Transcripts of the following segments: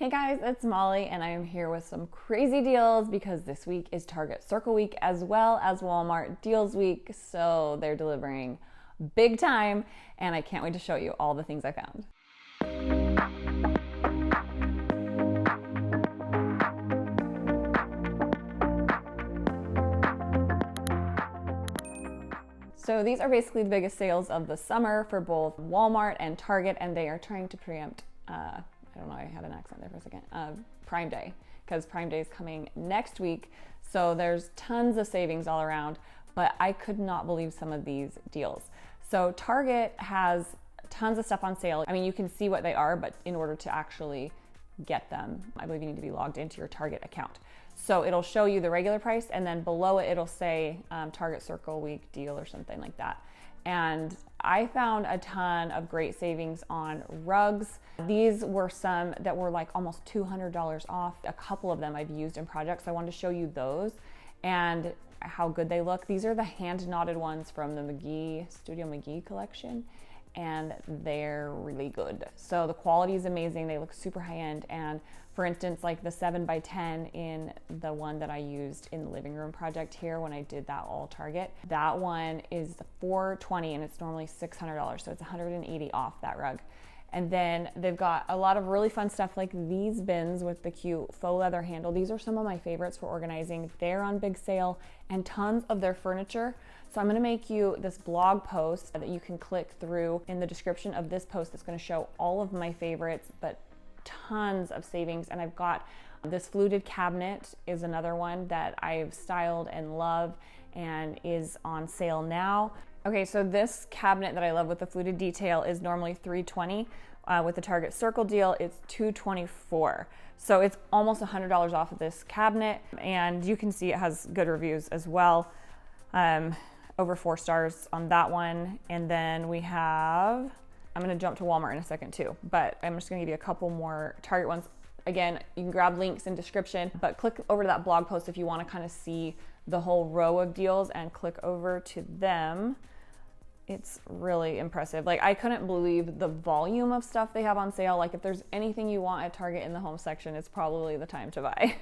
Hey guys, it's Molly and I am here with some crazy deals because this week is Target Circle Week as well as Walmart Deals Week. So they're delivering big time and I can't wait to show you all the things I found. So these are basically the biggest sales of the summer for both Walmart and Target, and they are trying to preempt, I don't know, I had an accent there for a second, Prime Day, because Prime Day is coming next week. So there's tons of savings all around, but I could not believe some of these deals. So Target has tons of stuff on sale. I mean, you can see what they are, but in order to actually get them, I believe you need to be logged into your Target account. So it'll show you the regular price, and then below it, it'll say Target Circle Week deal or something like that. And I found a ton of great savings on rugs. These were some that were like almost $200 off. A couple of them I've used in projects. So I wanted to show you those and how good they look. These are the hand knotted ones from the Studio McGee collection, and they're really good. So the quality is amazing. They look super high end. And for instance, like the 7x10 in the one that I used in the living room project here when I did that all Target, that one is $420 and it's normally $600. So it's $180 off that rug. And then they've got a lot of really fun stuff like these bins with the cute faux leather handle. These are some of my favorites for organizing. They're on big sale, and tons of their furniture. So I'm gonna make you this blog post that you can click through in the description of this post that's gonna show all of my favorites, but tons of savings. And I've got this fluted cabinet is another one that I've styled and love and is on sale now. Okay, so this cabinet that I love with the fluted detail is normally $320. With the Target Circle deal, it's $224. So it's almost $100 off of this cabinet, and you can see it has good reviews as well. Over 4 stars on that one. And then we have, I'm gonna jump to Walmart in a second too, but I'm just gonna give you a couple more Target ones. Again, you can grab links in description, but click over to that blog post if you wanna kind of see the whole row of deals and click over to them. It's really impressive. Like, I couldn't believe the volume of stuff they have on sale. Like, if there's anything you want at Target in the home section, it's probably the time to buy.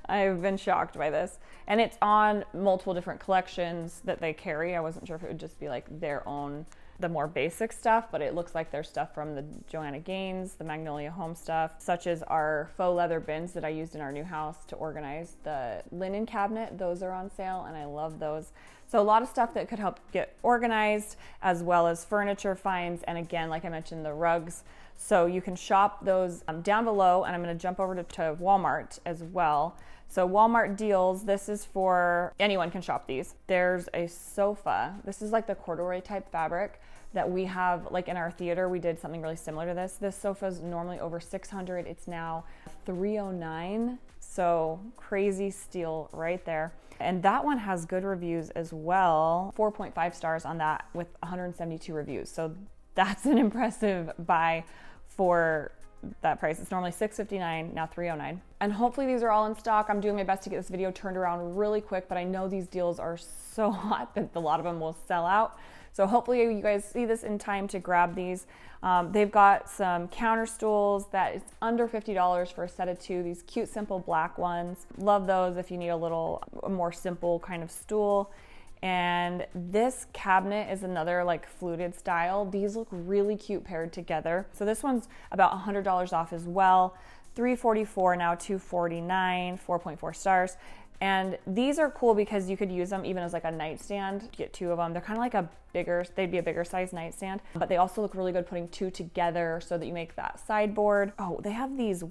I've been shocked by this. And it's on multiple different collections that they carry. I wasn't sure if it would just be like their own, the more basic stuff, but it looks like there's stuff from the Joanna Gaines, the Magnolia Home stuff, such as our faux leather bins that I used in our new house to organize the linen cabinet. Those are on sale and I love those. So a lot of stuff that could help get organized, as well as furniture finds. And again, like I mentioned, the rugs. So you can shop those down below, and I'm gonna jump over to Walmart as well. So Walmart deals, this is for, anyone can shop these. There's a sofa. This is like the corduroy type fabric that we have, like in our theater, we did something really similar to this. This sofa is normally over $600. It's now $309. So crazy steal right there. And that one has good reviews as well. 4.5 stars on that with 172 reviews. So that's an impressive buy for that price. It's normally $659, now $309. And hopefully these are all in stock. I'm doing my best to get this video turned around really quick, but I know these deals are so hot that a lot of them will sell out. So hopefully you guys see this in time to grab these. They've got some counter stools that is under $50 for a set of 2, these cute, simple black ones. Love those if you need a more simple kind of stool. And this cabinet is another like fluted style. These look really cute paired together. So this one's about $100 off as well. $344, now $249, 4.4 stars. And these are cool because you could use them even as like a nightstand. You get 2 of them. They're kind of like they'd be a bigger size nightstand, but they also look really good putting 2 together so that you make that sideboard. Oh, they have those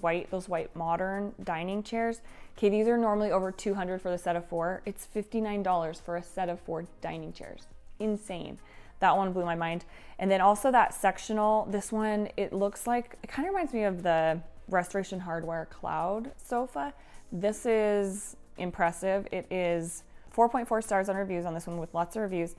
white modern dining chairs. Okay, these are normally over $200 for the set of 4. It's $59 for a set of 4 dining chairs. Insane. That one blew my mind. And then also that sectional, this one, it kind of reminds me of the Restoration Hardware Cloud sofa. This is impressive. It is 4.4 stars on reviews on this one with lots of reviews.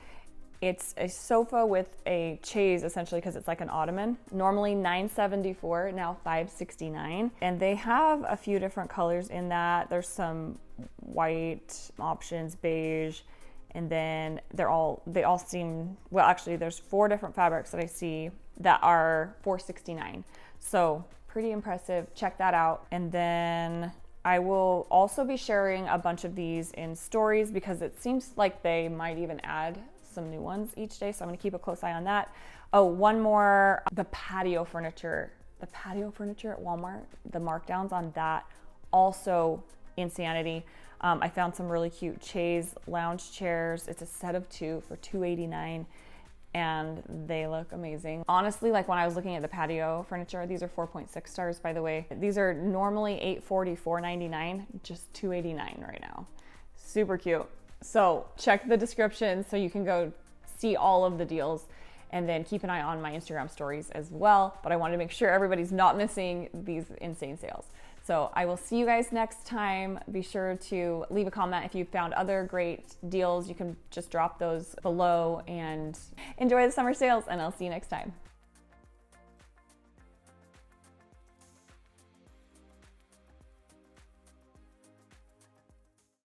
It's a sofa with a chaise essentially because it's like an ottoman. Normally $974, now $569. And they have a few different colors in that. There's some white options, beige, and then they all seem, well actually there's 4 different fabrics that I see that are $469. So pretty impressive. Check that out. And then I will also be sharing a bunch of these in stories because it seems like they might even add some new ones each day. So I'm gonna keep a close eye on that. Oh, one more, the patio furniture. The patio furniture at Walmart, the markdowns on that, also insanity. I found some really cute chaise lounge chairs. It's a set of 2 for $289 and they look amazing. Honestly, like when I was looking at the patio furniture, these are 4.6 stars, by the way. These are normally $840, $499, just $289 right now. Super cute. So check the description so you can go see all of the deals, and then keep an eye on my Instagram stories as well. But I wanted to make sure everybody's not missing these insane sales. So I will see you guys next time. Be sure to leave a comment if you found other great deals. You can just drop those below, and enjoy the summer sales, and I'll see you next time.